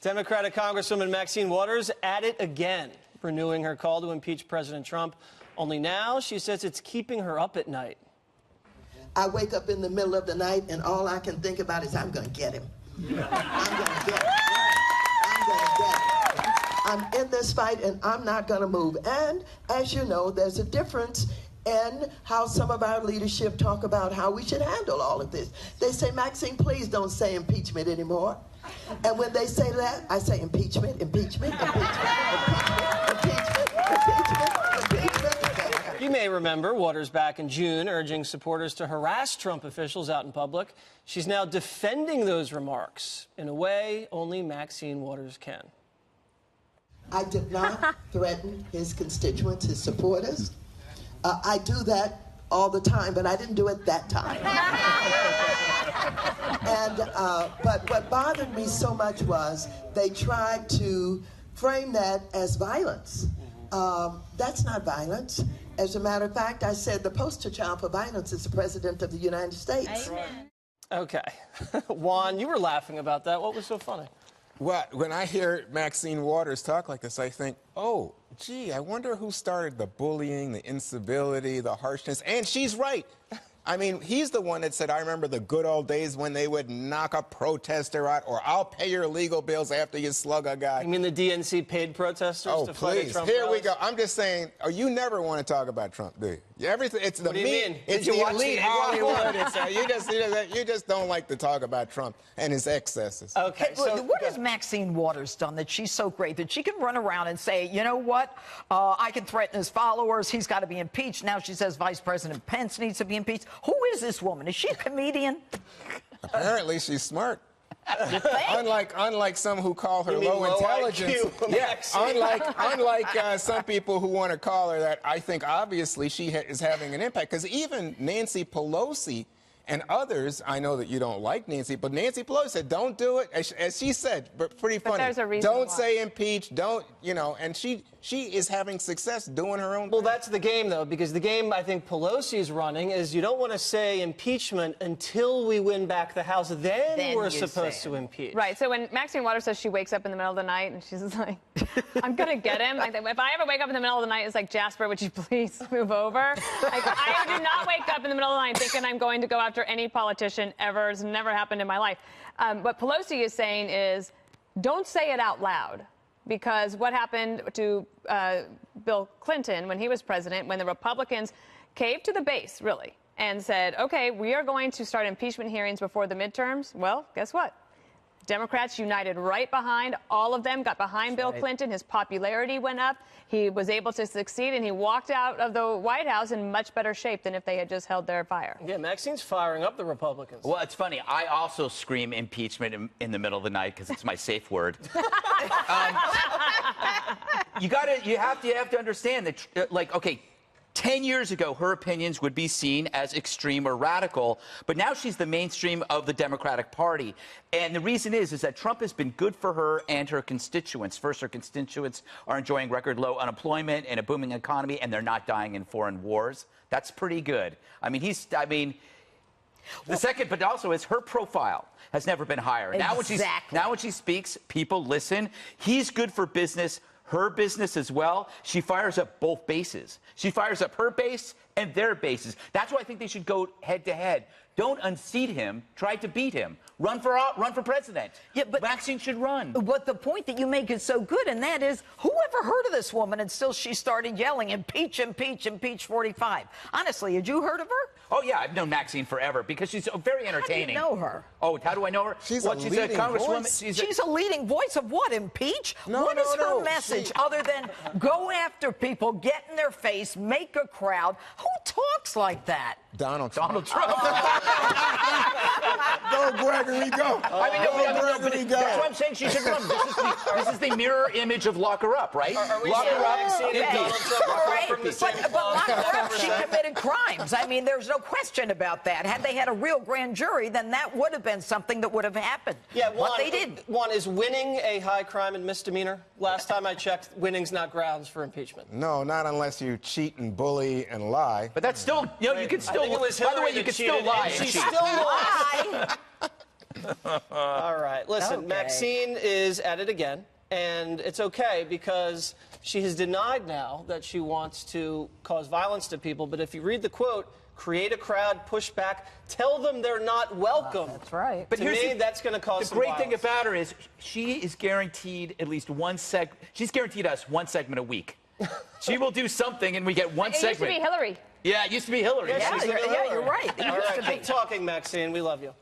Democratic Congresswoman Maxine Waters at it again, renewing her call to impeach President Trump. Only now she says it's keeping her up at night. I wake up in the middle of the night and all I can think about is I'm going to get him. I'm going to get him. I'm going to get him. I'm in this fight and I'm not going to move. And as you know, there's a difference in how some of our leadership talk about how we should handle all of this. They say, Maxine, please don't say impeachment anymore. And when they say that, I say impeachment, impeachment, impeachment, impeachment, impeachment, impeachment. You may remember Waters back in June urging supporters to harass Trump officials out in public. She's now defending those remarks in a way only Maxine Waters can. I did not threaten his constituents, his supporters. I do that all the time, but I didn't do it that time. But what bothered me so much was they tried to frame that as violence. That's not violence. As a matter of fact, I said the poster child for violence is the President of the United States. Amen. Okay. Juan, you were laughing about that. What was so funny? Well, when I hear Maxine Waters talk like this, I think, oh, gee, I wonder who started the bullying, the incivility, the harshness. And she's right. I mean, he's the one that said, I remember the good old days when they would knock a protester out, or I'll pay your legal bills after you slug a guy. You mean the DNC paid protesters to fight at Trump Here rallies? we go. I'm just saying, you never want to talk about Trump, do you? Everything, it's the What do you mean? It's Did you the watch elite the Hollywood. You just don't like to talk about Trump and his excesses. Okay, Hey, so what has Maxine Waters done that she's so great that she can run around and say, you know what, I can threaten his followers, he's got to be impeached. Now she says Vice President Pence needs to be impeached. Who is this woman? Is she a comedian? Apparently, she's smart. You think? Unlike some who call her You mean low low intelligence. IQ, Yeah, Maxine. unlike some people who want to call her that, I think obviously she is having an impact. Because even Nancy Pelosi and others, I know that you don't like Nancy, but Nancy Pelosi said, don't do it. As she said, but pretty funny. there's a reason don't why. say impeach, don't, and she is having success doing her own Well, thing. that's the game, though, because the game I think Pelosi's running is you don't want to say impeachment until we win back the House. Then we're supposed to impeach. Right. So when Maxine Waters says she wakes up in the middle of the night and she's like, I'm going to get him. Like, if I ever wake up in the middle of the night, it's like, Jasper, would you please move over? Like, I do not wake up in the middle of the night thinking I'm going to go after any politician ever. It's never happened in my life. What Pelosi is saying is, don't say it out loud. Because what happened to Bill Clinton when he was president, when the Republicans caved to the base, really, and said, OK, we are going to start impeachment hearings before the midterms. Well, guess what? Democrats united right behind, all of them got behind Bill Clinton. His popularity went up. He was able to succeed, and he walked out of the White House in much better shape than if they had just held their fire. Yeah, Maxine's firing up the Republicans. Well, it's funny. I also scream impeachment in the middle of the night because it's my safe word. You have to understand that, like, okay, 10 years ago, her opinions would be seen as extreme or radical, but now she's the mainstream of the Democratic Party. And the reason is that Trump has been good for her and her constituents. First, her constituents are enjoying record low unemployment and a booming economy, and they're not dying in foreign wars. That's pretty good. The second, but also is her profile has never been higher. Exactly. Now when she speaks, people listen. He's good for business. Her business as well. She fires up both bases. She fires up her base and their bases. That's why I think they should go head to head. Don't unseat him. Try to beat him. Run for president. Yeah, but Maxine should run. But the point that you make is so good, and that is, who ever heard of this woman until she started yelling, impeach, impeach, impeach 45? Honestly, had you heard of her? Oh, yeah, I've known Maxine forever because she's very entertaining. How do you know her? Oh, how do I know her? She's a leading congresswoman. voice. She's a leading voice of what? Impeach? What is her message other than go after people, get in their face, make a crowd? Who talks like that? Donald Trump. Go, Gregory, go. That's why I'm saying she should run. This is the mirror image of lock her up, right? Lock her up. But lock her up, she committed crimes. I mean, there's no question about that. Had they had a real grand jury, then that would have been something that would have happened. Yeah, but they didn't. One, is winning a high crime and misdemeanor? Last time I checked, winning's not grounds for impeachment. No, not unless you cheat and bully and lie. But that's still, you can still, I think it was by the way, Hillary you that can still cheated, lie. and she still lost. All right. Listen, Okay. Maxine is at it again, and it's okay because she has denied now that she wants to cause violence to people. But if you read the quote, create a crowd, push back, tell them they're not welcome. That's right. But To here's me, that's going to cause the some great thing violence. about her is she is guaranteed at least she's guaranteed us one segment a week. She will do something and we get one It used to segment. be Hillary. Yeah, it used to be Hillary. Yeah, she's the new you're Hillary. right. It All used right, to be. keep talking, Maxine. We love you.